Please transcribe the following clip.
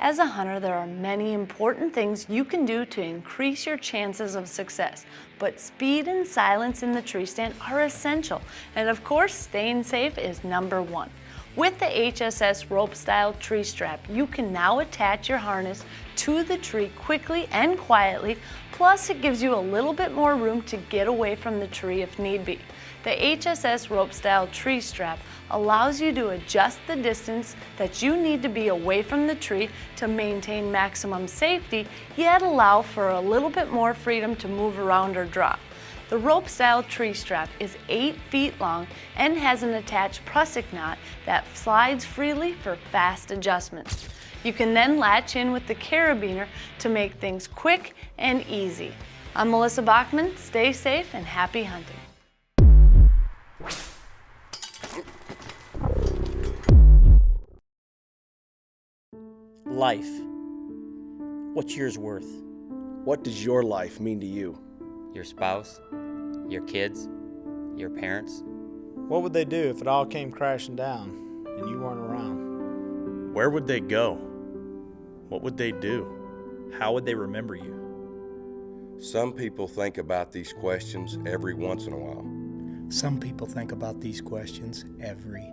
As a hunter, there are many important things you can do to increase your chances of success, but speed and silence in the tree stand are essential, and of course, staying safe is number one. With the HSS rope style tree strap, you can now attach your harness to the tree quickly and quietly, plus it gives you a little bit more room to get away from the tree if need be. The HSS rope style tree strap allows you to adjust the distance that you need to be away from the tree to maintain maximum safety, yet allow for a little bit more freedom to move around or drop. The rope style tree strap is 8 feet long and has an attached Prussik knot that slides freely for fast adjustments. You can then latch in with the carabiner to make things quick and easy. I'm Melissa Bachman. Stay safe and happy hunting. Life. What's yours worth? What does your life mean to you? Your spouse, your kids, your parents. What would they do if it all came crashing down and you weren't around? Where would they go? What would they do? How would they remember you? Some people think about these questions every once in a while. Some people think about these questions every